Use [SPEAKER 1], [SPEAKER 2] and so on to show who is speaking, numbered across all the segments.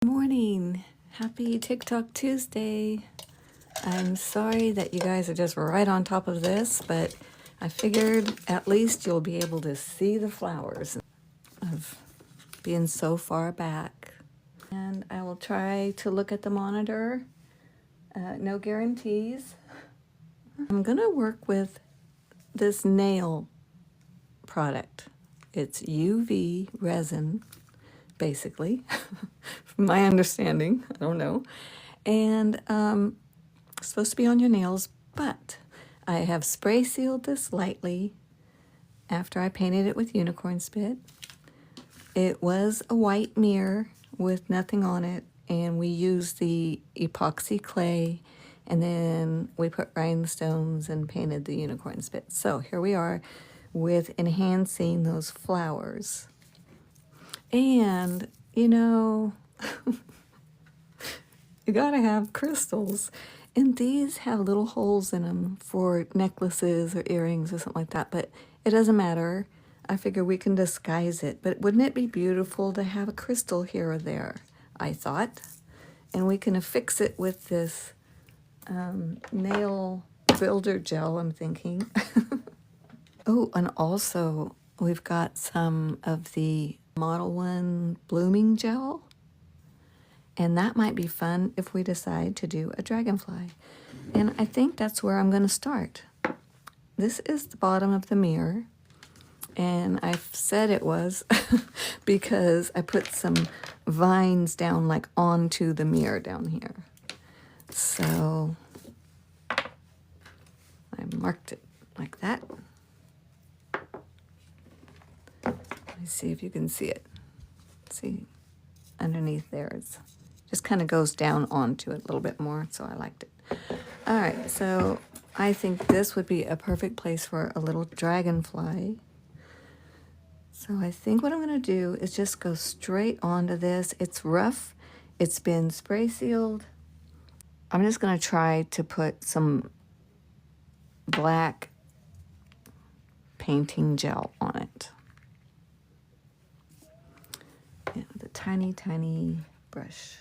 [SPEAKER 1] Morning. Happy TikTok Tuesday. I'm sorry that you guys are just right on top of this, but I figured at least you'll be able to see the flowers of being so far back. And I will try to look at the monitor. No guarantees. I'm going to work with this nail product. It's UV resin, basically, from my understanding. I don't know. And it's supposed to be on your nails, but I have spray sealed this lightly after I painted it with unicorn spit. It was a white mirror with nothing on it, and we used the epoxy clay, and then we put rhinestones and painted the unicorn spit. So here we are with enhancing those flowers. And, you know, you gotta have crystals. And these have little holes in them for necklaces or earrings or something like that, but it doesn't matter. I figure we can disguise it. But wouldn't it be beautiful to have a crystal here or there, I thought. And we can affix it with this nail builder gel, I'm thinking. Oh, and also we've got some of the Model 1 blooming gel. And that might be fun if we decide to do a dragonfly. And I think that's where I'm going to start. This is the bottom of the mirror. And I've said it was because I put some vines down like onto the mirror down here. So I marked it like that. Let me see if you can see it. See, underneath there it's just kind of goes down onto it a little bit more, so I liked it. All right, so I think this would be a perfect place for a little dragonfly. So I think what I'm going to do is just go straight onto this. It's rough. It's been spray sealed. I'm just going to try to put some black painting gel on it. And with a tiny, tiny brush.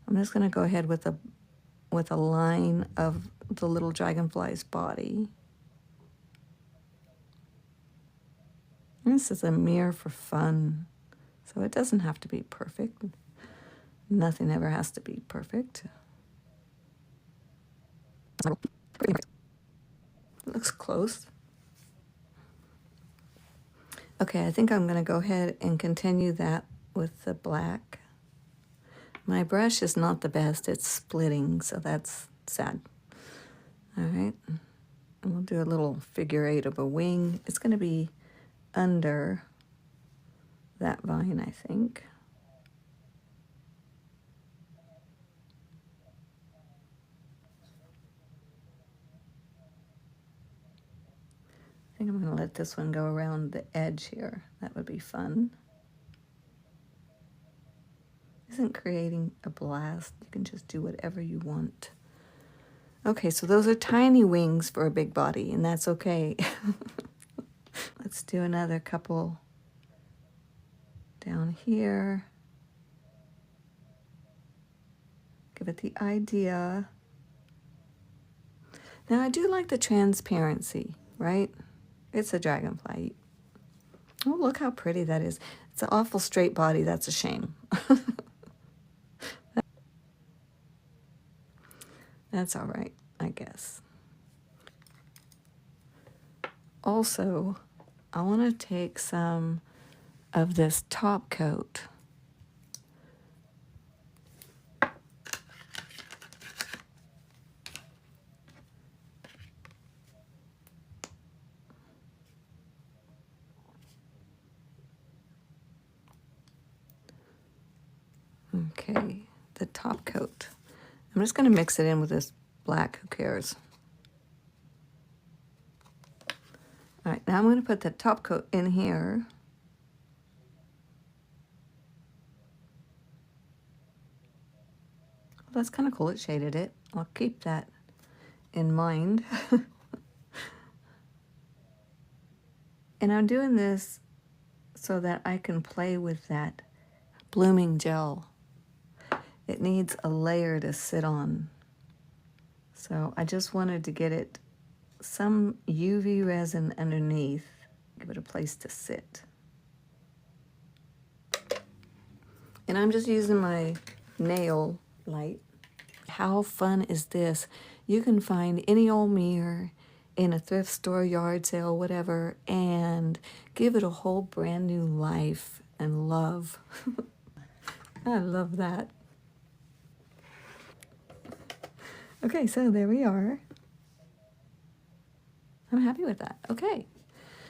[SPEAKER 1] I'm just going to go ahead with a line of the little dragonfly's body. This is a mirror for fun, so it doesn't have to be perfect. Nothing ever has to be perfect. It looks close. Okay, I think I'm going to go ahead and continue that with the black. My brush is not the best. It's splitting, so that's sad. All right. And we'll do a little figure eight of a wing. It's going to be under that vine, I think. I think I'm going to let this one go around the edge here. That would be fun. Isn't creating a blast? You can just do whatever you want. Okay, so those are tiny wings for a big body, and that's okay. Let's do another couple down here. Give it the idea. Now, I do like the transparency, right? It's a dragonfly. Oh, look how pretty that is. It's an awful straight body. That's a shame. That's all right, I guess. Also, I want to take some of this top coat. Okay, the top coat. I'm just going to mix it in with this black. Who cares? All right, now I'm going to put the top coat in here. Well, that's kind of cool. It shaded it. I'll keep that in mind. And I'm doing this so that I can play with that blooming gel. It needs a layer to sit on. So I just wanted to get it some UV resin underneath, give it a place to sit. And I'm just using my nail light. How fun is this? You can find any old mirror in a thrift store, yard sale, whatever, and give it a whole brand new life and love. I love that. Okay, so there we are. I'm happy with that. Okay,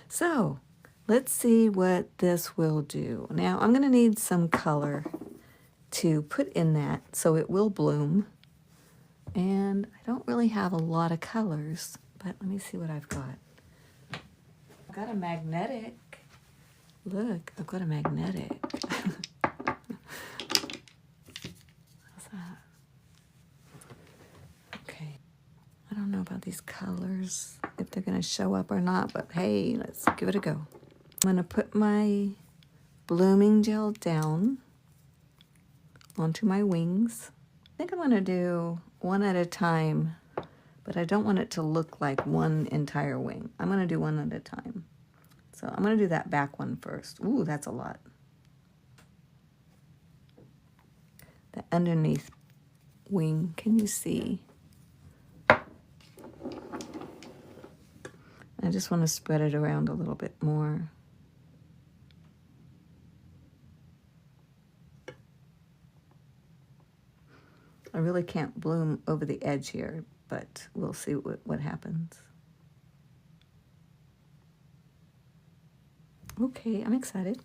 [SPEAKER 1] so let's see what this will do. Now I'm gonna need some color to put in that so it will bloom. And I don't really have a lot of colors, but let me see what I've got. I've got a magnetic. Look, I've got a magnetic. How's that? Okay. I don't know about these colors, if they're gonna show up or not, but hey, let's give it a go. I'm gonna put my blooming gel down onto my wings. I think I'm gonna do one at a time, but I don't want it to look like one entire wing. I'm gonna do one at a time. So I'm gonna do that back one first. Ooh, that's a lot. The underneath wing, can you see? I just want to spread it around a little bit more. I really can't bloom over the edge here, but we'll see what happens. Okay, I'm excited.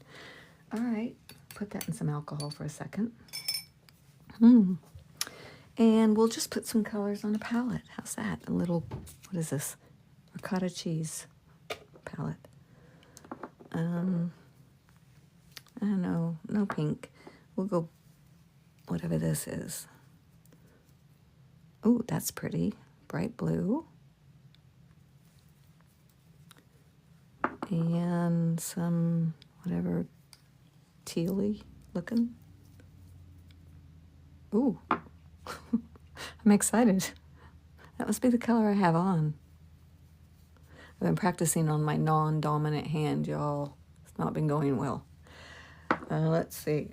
[SPEAKER 1] All right, put that in some alcohol for a second. And we'll just put some colors on a palette. How's that? A little, what is this? Ricotta cheese palette. I don't know, no pink. We'll go whatever this is. Oh, that's pretty. Bright blue. And some whatever tealy looking. Ooh, I'm excited. That must be the color I have on. I've been practicing on my non-dominant hand, y'all. It's not been going well. Let's see,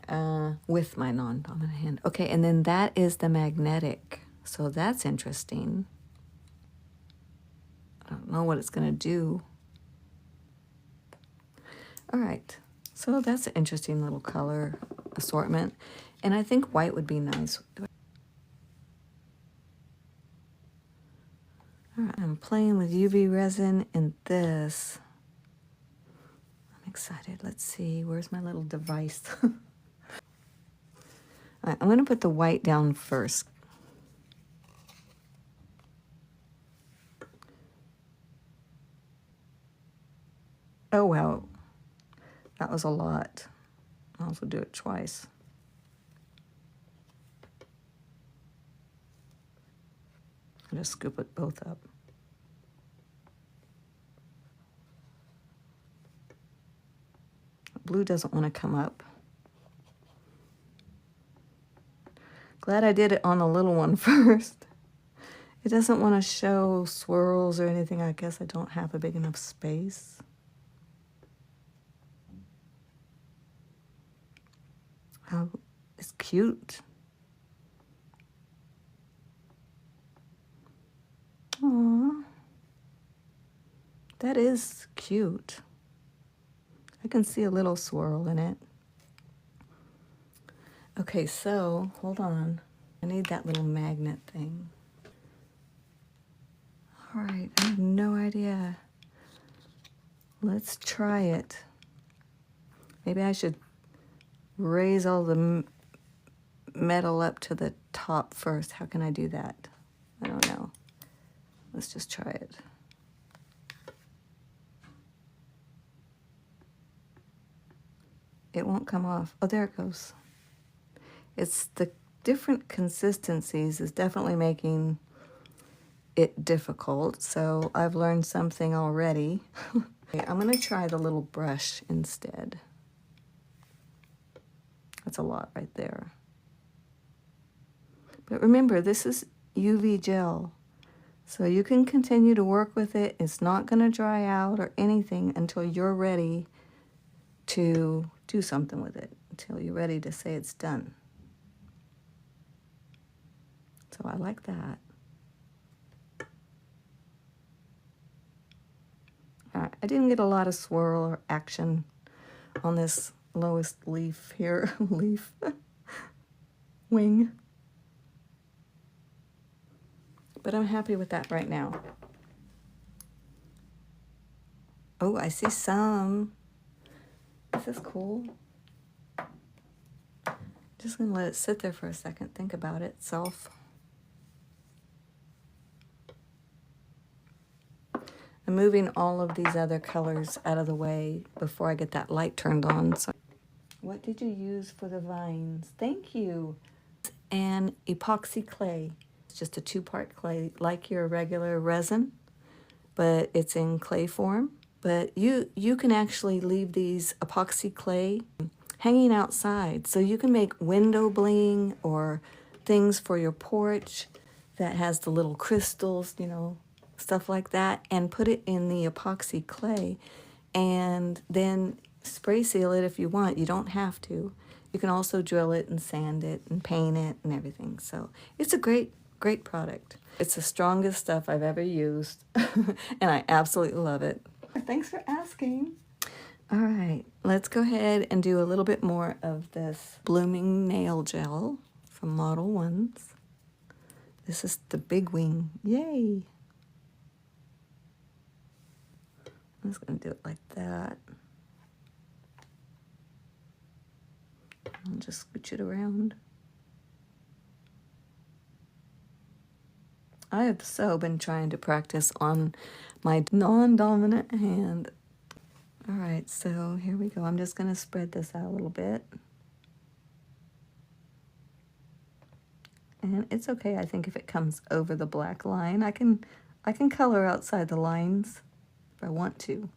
[SPEAKER 1] with my non-dominant hand. Okay, and then that is the magnetic. So that's interesting. I don't know what it's gonna do. All right, so that's an interesting little color assortment. And I think white would be nice. All right, I'm playing with UV resin in this. I'm excited. Let's see, where's my little device? All right, I'm gonna put the white down first. Oh, wow, that was a lot. I'll also do it twice. I'll just scoop it both up. Blue doesn't want to come up. Glad I did it on the little one first. It doesn't want to show swirls or anything. I guess I don't have a big enough space. Oh, it's cute. Aww. That is cute. I can see a little swirl in it. Okay, so hold on. I need that little magnet thing. All right, I have no idea. Let's try it. Maybe I should raise all the metal up to the top first. How can I do that? I don't know. Let's just try it. It won't come off. Oh, there it goes. It's the different consistencies is definitely making it difficult. So I've learned something already. Okay, I'm gonna try the little brush instead. That's a lot right there. But remember, this is UV gel, so you can continue to work with it. It's not going to dry out or anything until you're ready to do something with it, until you're ready to say it's done. So I like that. All right, I didn't get a lot of swirl or action on this lowest leaf here, leaf, wing. But I'm happy with that right now. Oh, I see some. This is cool. Just gonna let it sit there for a second, think about it itself. I'm moving all of these other colors out of the way before I get that light turned on. So, what did you use for the vines? Thank you. And epoxy clay. It's just a 2-part clay, like your regular resin, but it's in clay form. But you can actually leave these epoxy clay hanging outside, so you can make window bling or things for your porch that has the little crystals, you know, stuff like that, and put it in the epoxy clay and then spray seal it if you want. You don't have to. You can also drill it and sand it and paint it and everything. So it's a great product. It's the strongest stuff I've ever used and I absolutely love it. Thanks for asking. All right, let's go ahead and do a little bit more of this blooming nail gel from Model 1s. This is the big wing. Yay! I'm just going to do it like that. I'll just scooch it around. I have so been trying to practice on my non-dominant hand. All right, so here we go. I'm just going to spread this out a little bit. And it's okay, I think, if it comes over the black line. I can color outside the lines if I want to.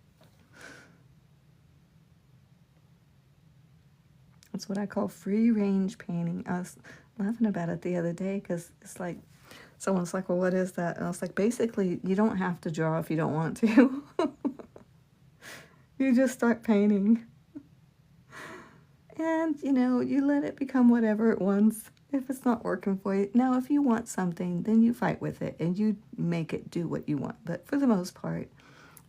[SPEAKER 1] That's what I call free range painting. I was laughing about it the other day because it's like, someone's like, well, what is that? And I was like, basically, you don't have to draw if you don't want to. You just start painting. And, you know, you let it become whatever it wants if it's not working for you. Now, if you want something, then you fight with it and you make it do what you want. But for the most part,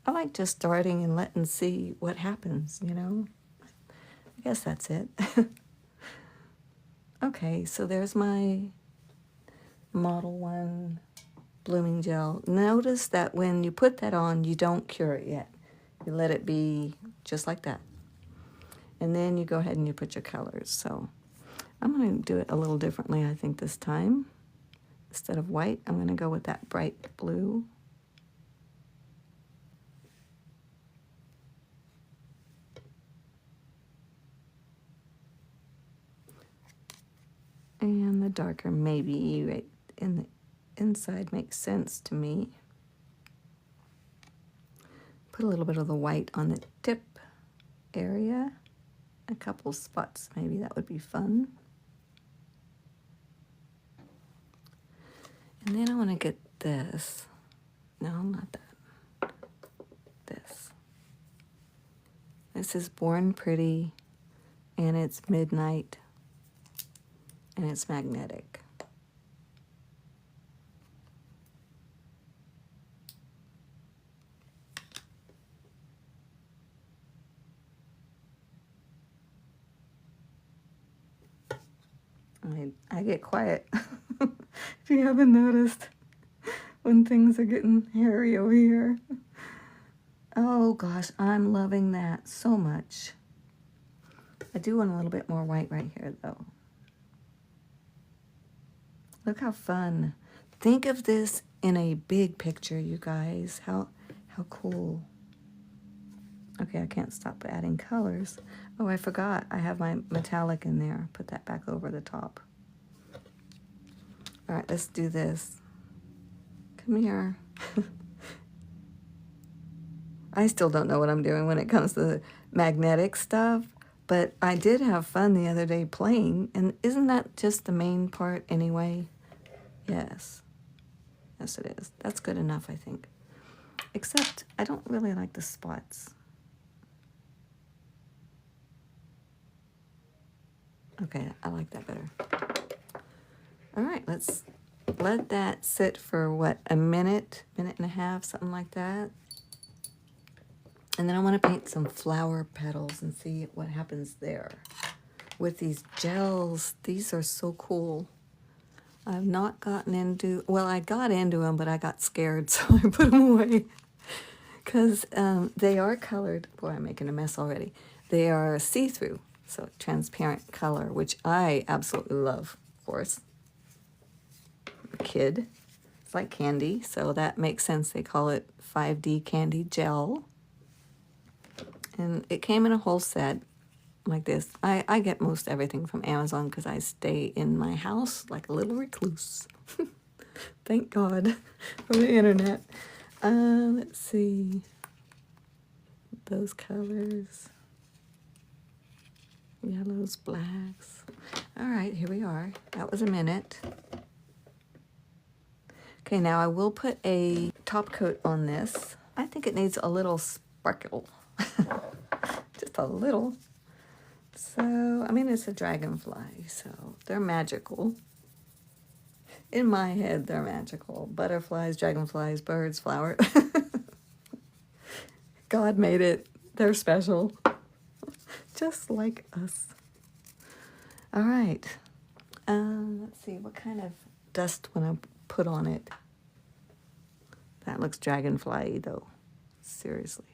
[SPEAKER 1] I like just starting and letting see what happens, you know? I guess that's it. Okay, so there's my Model 1 blooming gel. Notice that when you put that on, you don't cure it yet. You let it be just like that. And then you go ahead and you put your colors. So I'm going to do it a little differently, I think, this time. Instead of white, I'm going to go with that bright blue. And the darker maybe right in the inside makes sense to me. Put a little bit of the white on the tip area. A couple spots, maybe that would be fun. And then I want to get this. No, not that. This. This is Born Pretty, and it's midnight, and it's magnetic. I get quiet, if you haven't noticed, when things are getting hairy over here. Oh gosh, I'm loving that so much. I do want a little bit more white right here though. Look how fun. Think of this in a big picture, you guys. How cool. Okay, I can't stop adding colors. Oh, I forgot. I have my metallic in there. Put that back over the top. All right, let's do this. Come here. I still don't know what I'm doing when it comes to the magnetic stuff, But I did have fun the other day playing, and isn't that just the main part anyway? Yes. Yes, it is. That's good enough, I think. Except I don't really like the spots. Okay, I like that better. All right, let's let that sit for what, a minute and a half, something like that. And then I want to paint some flower petals and see what happens there. With these gels, these are so cool. I've not gotten into, well, I got into them, but I got scared, so I put them away. Because they are colored. Boy, I'm making a mess already. They are see-through, so transparent color, which I absolutely love, of course. I'm a kid. It's like candy, so that makes sense. They call it 5D candy gel. And it came in a whole set like this. I get most everything from Amazon because I stay in my house like a little recluse. Thank God for the internet. Let's see. Those colors. Yellows, blacks. All right, here we are. That was a minute. Okay, now I will put a top coat on this. I think it needs a little sparkle. Just a little. So, I mean, it's a dragonfly, so they're magical. In my head, they're magical. Butterflies, dragonflies, birds, flowers. God made it. They're special. Just like us. All right. Let's see, what kind of dust when I put on it? That looks dragonfly though. Seriously.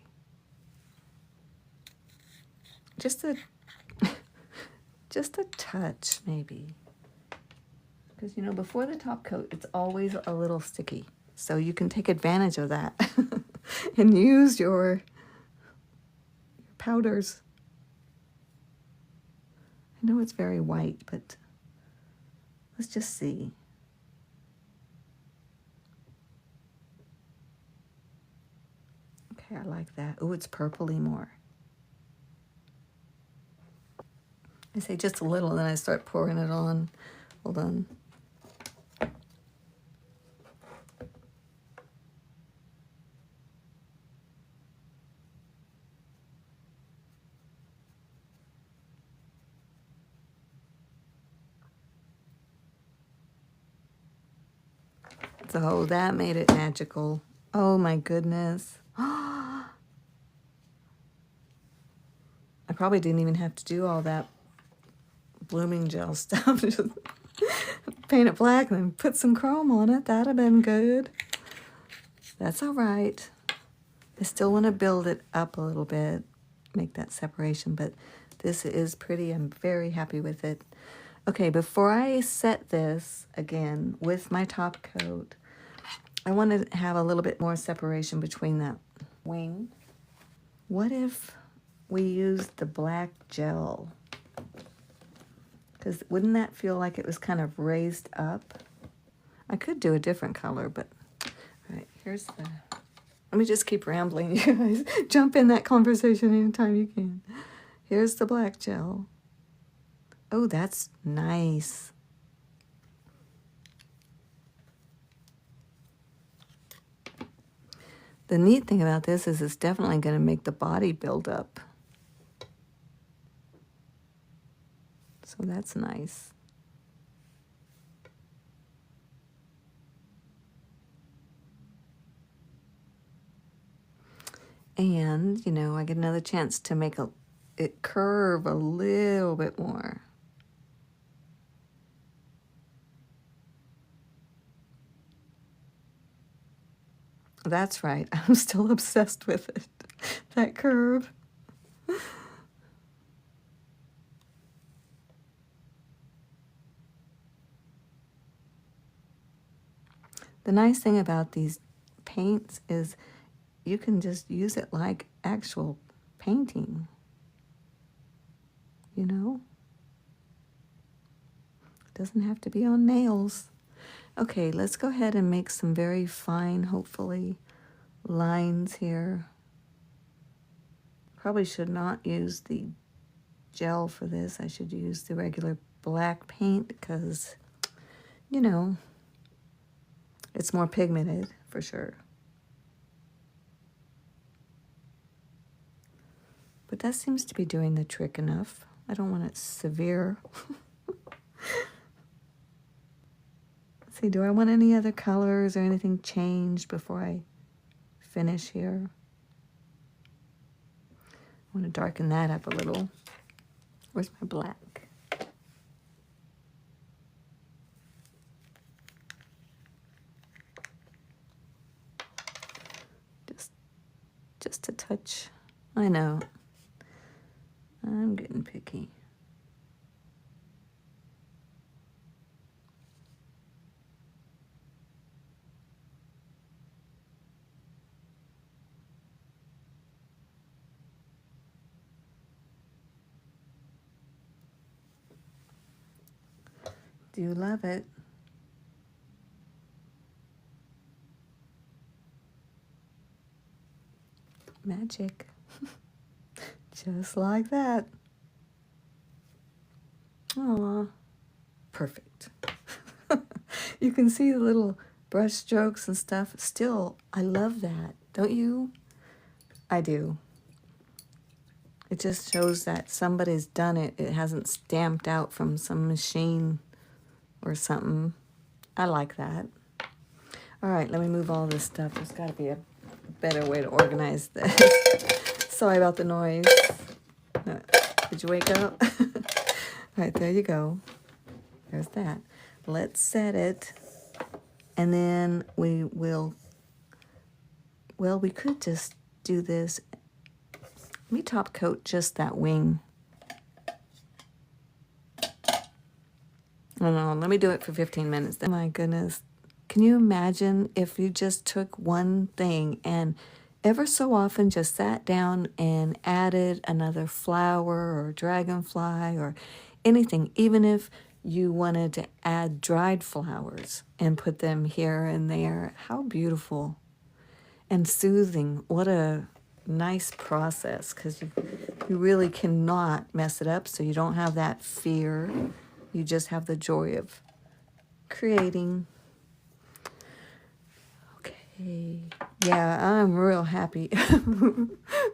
[SPEAKER 1] Just a touch, maybe. Because, you know, before the top coat, it's always a little sticky. So you can take advantage of that and use your powders. I know it's very white, but let's just see. Okay, I like that. Oh, it's purpley more. I say just a little, then I start pouring it on. Hold on. So that made it magical. Oh my goodness. I probably didn't even have to do all that blooming gel stuff. Just paint it black and then put some chrome on it. That'd have been good. That's all right. I still want to build it up a little bit, make that separation, but this is pretty. I'm very happy with it. Okay, before I set this again with my top coat, I want to have a little bit more separation between that wing. What if we used the black gel? Because wouldn't that feel like it was kind of raised up? I could do a different color, but all right, here's the... Let me just keep rambling, you guys. Jump in that conversation anytime you can. Here's the black gel. Oh, that's nice. The neat thing about this is it's definitely going to make the body build up. So that's nice. And, you know, I get another chance to make it curve a little bit more. That's right. I'm still obsessed with it. That curve. The nice thing about these paints is you can just use it like actual painting. You know? It doesn't have to be on nails. Okay, let's go ahead and make some very fine, hopefully, lines here. Probably should not use the gel for this. I should use the regular black paint because, you know, it's more pigmented for sure. But that seems to be doing the trick enough. I don't want it severe. Let's see, do I want any other colors or anything changed before I finish here? I want to darken that up a little. Where's my black? Just a touch. I know. I'm getting picky. Do you love it? Magic. Just like that. Aw, perfect. You can see the little brush strokes and stuff. Still, I love that. Don't you? I do. It just shows that somebody's done it. It hasn't stamped out from some machine or something. I like that. All right, let me move all this stuff. There's got to be a better way to organize this. Sorry about the noise. Did you wake up? All right, there you go. There's that. Let's set it. And then we will, well, we could just do this. Let me top coat just that wing. Oh no, let me do it for 15 minutes. Oh my goodness. Can you imagine if you just took one thing and ever so often just sat down and added another flower or dragonfly or anything, even if you wanted to add dried flowers and put them here and there. How beautiful and soothing. What a nice process, because you really cannot mess it up, so you don't have that fear. You just have the joy of creating. Okay. Yeah, I'm real happy.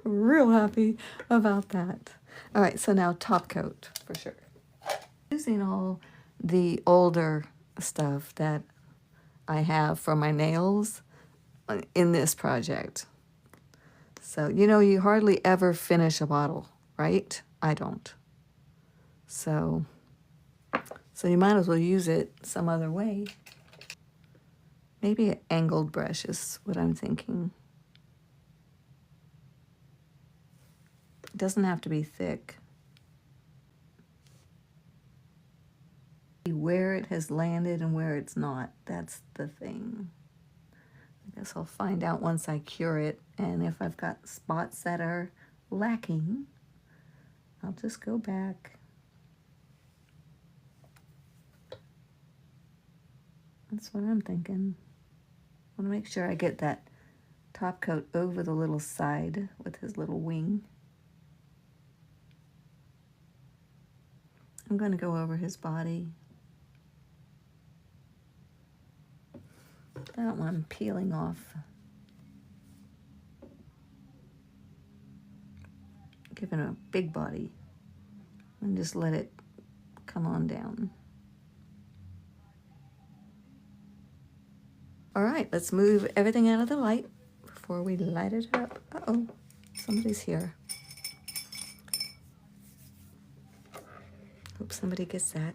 [SPEAKER 1] Real happy about that. All right, so now top coat for sure. Using all the older stuff that I have for my nails in this project. So, you know, you hardly ever finish a bottle, right? I don't. So you might as well use it some other way. Maybe an angled brush is what I'm thinking. It doesn't have to be thick. Where it has landed and where it's not, that's the thing. I guess I'll find out once I cure it, and if I've got spots that are lacking, I'll just go back. That's what I'm thinking. I want to make sure I get that top coat over the little side with his little wing. I'm going to go over his body. I don't want him peeling off. Give him a big body and just let it come on down. All right, let's move everything out of the light before we light it up. Uh-oh, somebody's here. Hope somebody gets that.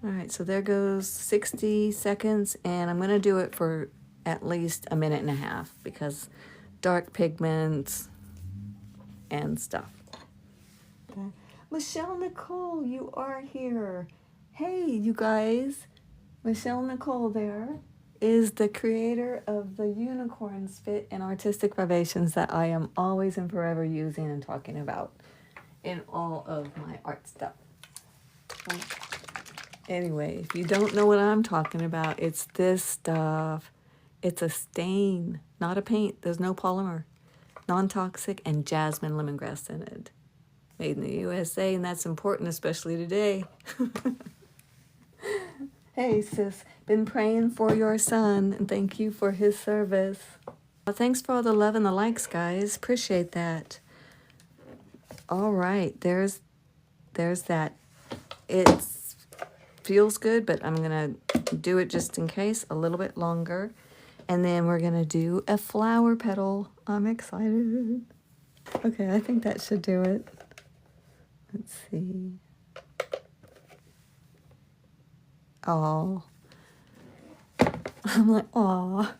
[SPEAKER 1] All right, so there goes 60 seconds, and I'm gonna do it for at least a minute and a half because dark pigments and stuff. Okay. Michelle Nicole, you are here. Hey, you guys. Michelle Nicole there is the creator of the Unicorn Spit and Artistic Vibrations that I am always and forever using and talking about in all of my art stuff. Anyway, if you don't know what I'm talking about, it's this stuff. It's a stain, not a paint. There's no polymer. Non-toxic and jasmine lemongrass scented. Made in the USA, and that's important, especially today. Hey, sis, been praying for your son, and thank you for his service. Well, thanks for all the love and the likes, guys. Appreciate that. All right, there's that. It feels good, but I'm gonna do it just in case a little bit longer, and then we're gonna do a flower petal. I'm excited. Okay, I think that should do it. Let's see. Oh, I'm like, oh,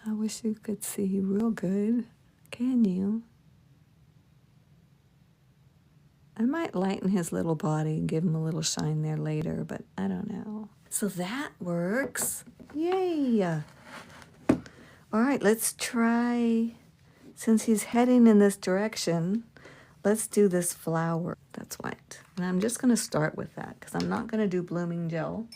[SPEAKER 1] I wish you could see real good. Can you? I might lighten his little body and give him a little shine there later, but I don't know. So that works. Yay. All right, let's try, since he's heading in this direction, let's do this flower. That's white. And I'm just going to start with that because I'm not going to do blooming gel.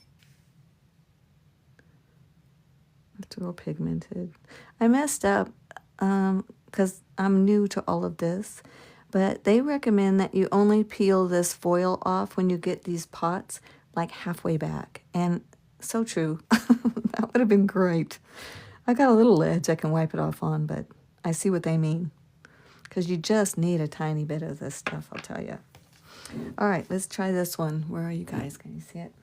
[SPEAKER 1] It's real pigmented. I messed up because I'm new to all of this, but they recommend that you only peel this foil off when you get these pots like halfway back. And so true. That would have been great. I got a little ledge I can wipe it off on, but I see what they mean. Because you just need a tiny bit of this stuff, I'll tell you. All right, let's try this one. Where are you guys? Can you see it?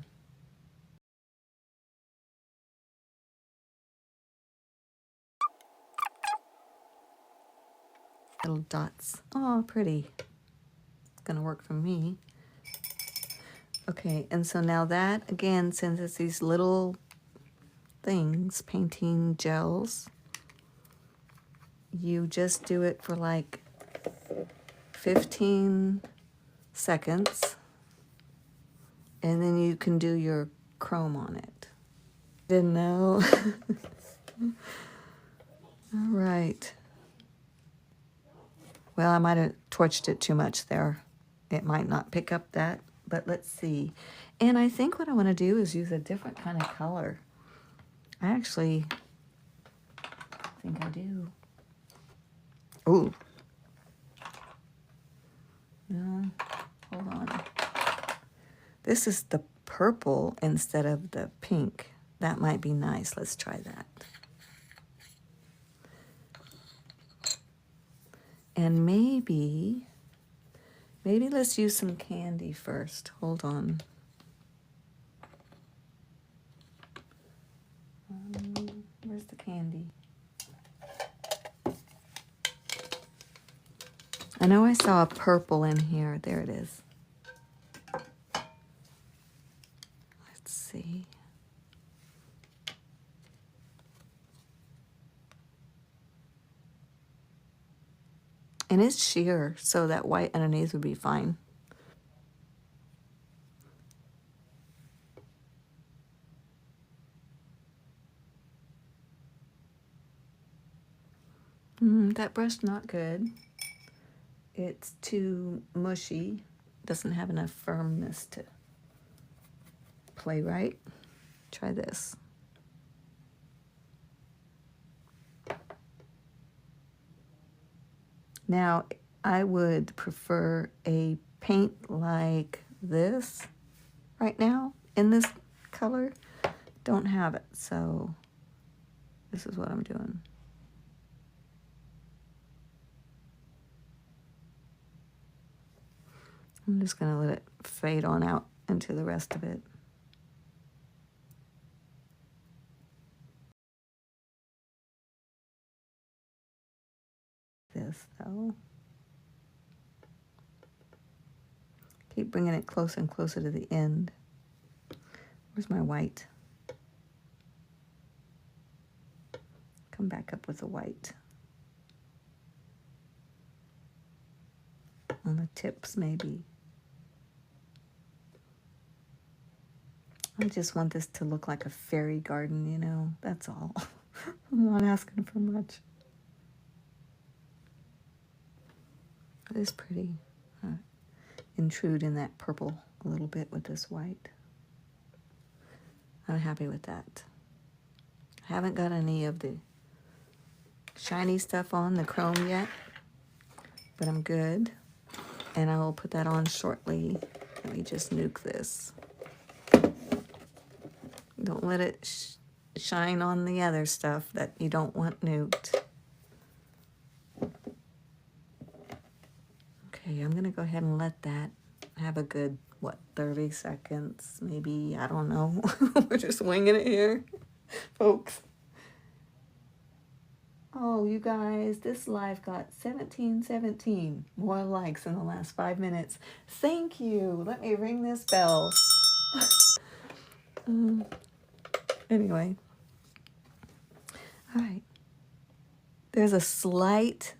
[SPEAKER 1] Little dots. Oh, pretty. It's going to work for me. Okay, and so now that, again, since it's these little things, painting gels, you just do it for like 15 seconds, and then you can do your chrome on it. Didn't know. All right. Well, I might have torched it too much there. It might not pick up that, but let's see. And I think what I want to do is use a different kind of color. I actually think I do. Ooh. No, hold on. This is the purple instead of the pink. That might be nice. Let's try that. And maybe let's use some candy first. Hold on. Where's the candy? I know I saw a purple in here. There it is. Let's see. And it's sheer, so that white underneath would be fine. That brush not good. It's too mushy. Doesn't have enough firmness to play right. Try this. Now, I would prefer a paint like this right now in this color. Don't have it, so this is what I'm doing. I'm just going to let it fade on out into the rest of it. This, though. Keep bringing it closer and closer to the end. Where's my white? Come back up with the white. On the tips, maybe. I just want this to look like a fairy garden, you know, that's all. I'm not asking for much. It is pretty. Intrude in that purple a little bit with this white. I'm happy with that. I haven't got any of the shiny stuff on, the chrome yet, but I'm good. and I will put that on shortly. Let me just nuke this. Don't let it shine on the other stuff that you don't want nuked. Okay, I'm gonna go ahead and let that have a good, what, 30 seconds, maybe, I don't know. We're just winging it here, folks. Oh, you guys, this live got 1717 more likes in the last 5 minutes. Thank you. Let me ring this bell. Anyway. All right. There's a slight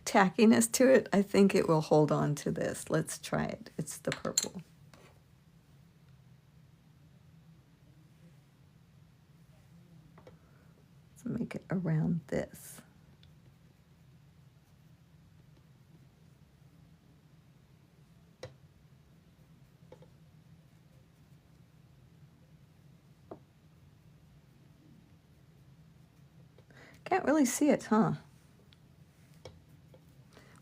[SPEAKER 1] tackiness to it. I think it will hold on to this. Let's try it. It's the purple. Let's make it around this. Can't really see it, huh?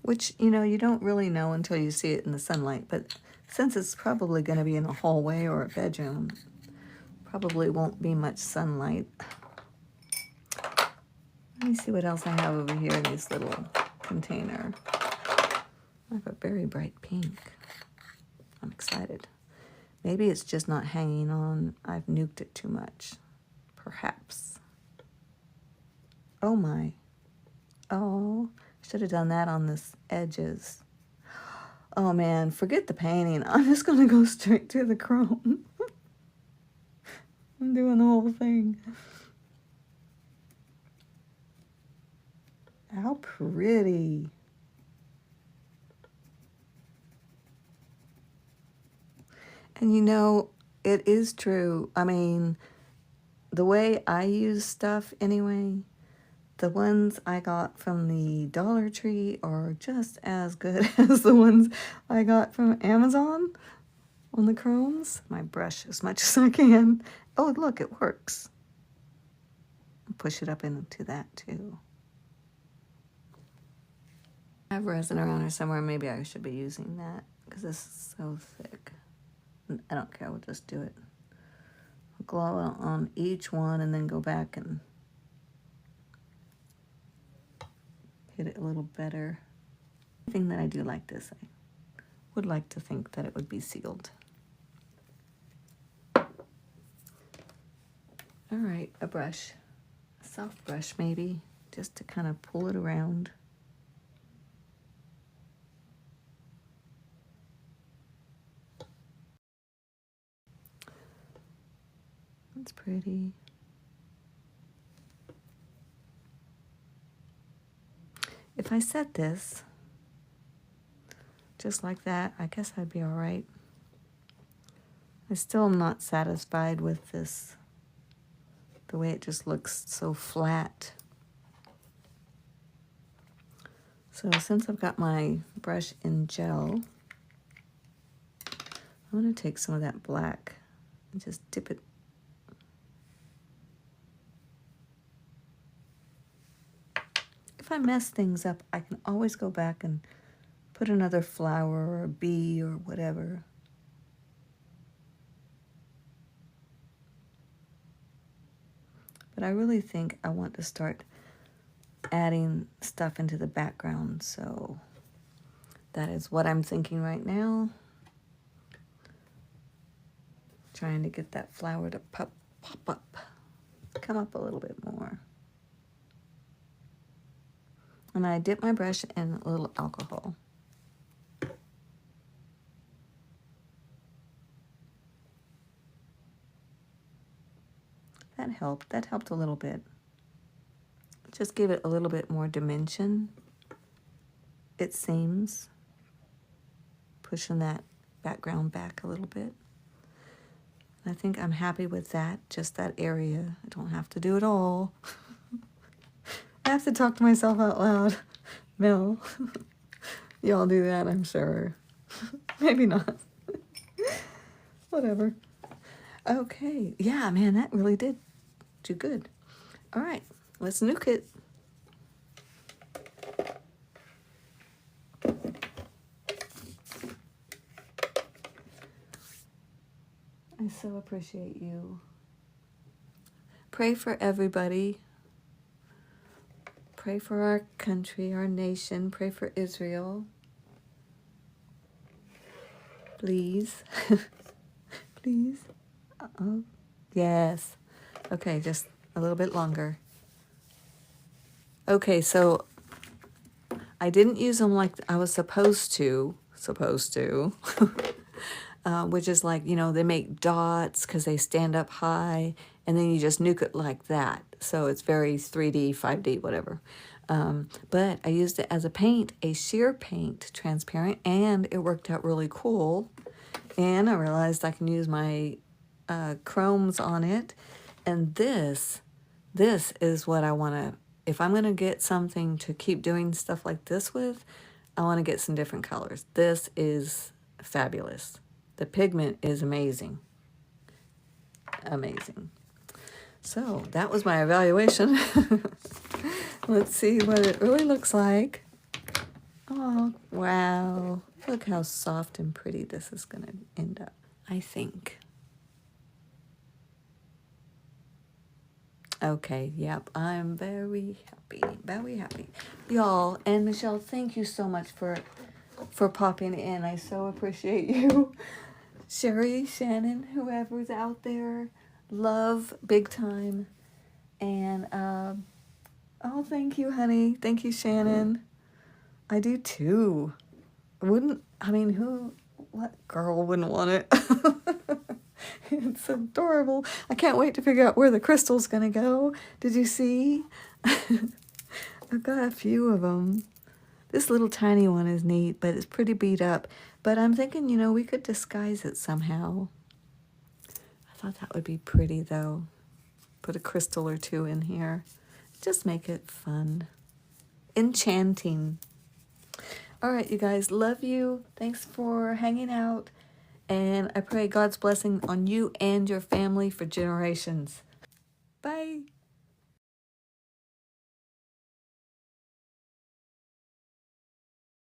[SPEAKER 1] Which, you know, you don't really know until you see it in the sunlight, but since it's probably going to be in a hallway or a bedroom, probably won't be much sunlight. Let me see what else I have over here in this little container. I have a very bright pink. I'm excited. Maybe it's just not hanging on. I've nuked it too much. Perhaps. Oh my. Oh, should have done that on this edges. Oh man, forget the painting. I'm just gonna go straight to the chrome. I'm doing the whole thing. How pretty. And you know, it is true. I mean, the way I use stuff anyway, the ones I got from the Dollar Tree are just as good as the ones I got from Amazon on the chromes. My brush as much as I can. Oh, look, it works. Push it up into that too. I have resin around here somewhere. Maybe I should be using that because this is so thick. I don't care. We'll just do it. Glow on each one and then go back and hit it a little better. The thing that I do like this, I would like to think that it would be sealed. All right, a brush, a soft brush maybe, just to kind of pull it around. That's pretty. If I set this just like that, I guess I'd be all right. I still am not satisfied with this, the way it just looks so flat. So since I've got my brush in gel, I'm going to take some of that black and just dip it. If I mess things up, I can always go back and put another flower or a bee or whatever. But I really think I want to start adding stuff into the background, so that is what I'm thinking right now. Trying to get that flower to pop up, come up a little bit more. And I dip my brush in a little alcohol. That helped. That helped a little bit. Just give it a little bit more dimension, it seems. Pushing that background back a little bit. I think I'm happy with that, just that area. I don't have to do it all. I have to talk to myself out loud. Mel, y'all do that, I'm sure. Maybe not. Whatever. Okay. Yeah, man, that really did do good. All right, let's nuke it. I so appreciate you. Pray for everybody. Pray for our country, our nation. Pray for Israel. Please. Please. Uh-oh. Yes. Okay, just a little bit longer. Okay, so I didn't use them like I was supposed to, which is like, you know, they make dots because they stand up high, and then you just nuke it like that. So it's very 3D, 5D, whatever. But I used it as a paint, a sheer paint, transparent, and it worked out really cool. And I realized I can use my chromes on it. And this is what I want to, if I'm going to get something to keep doing stuff like this with, I want to get some different colors. This is fabulous. The pigment is amazing. Amazing. So that was my evaluation. Let's see what it really looks like. Oh, wow. Look how soft and pretty this is going to end up, I think. Okay, yep, I'm very happy, very happy. Y'all, and Michelle, thank you so much for popping in. I so appreciate you. Sherry, Shannon, whoever's out there, love big time. And, oh, thank you, honey. Thank you, Shannon. I do too. What girl wouldn't want it? It's adorable. I can't wait to figure out where the crystal's gonna go. Did you see? I've got a few of them. This little tiny one is neat, but it's pretty beat up. But I'm thinking, you know, we could disguise it somehow. I thought that would be pretty, though. Put a crystal or two in here. Just make it fun. Enchanting. All right, you guys. Love you. Thanks for hanging out. And I pray God's blessing on you and your family for generations. Bye.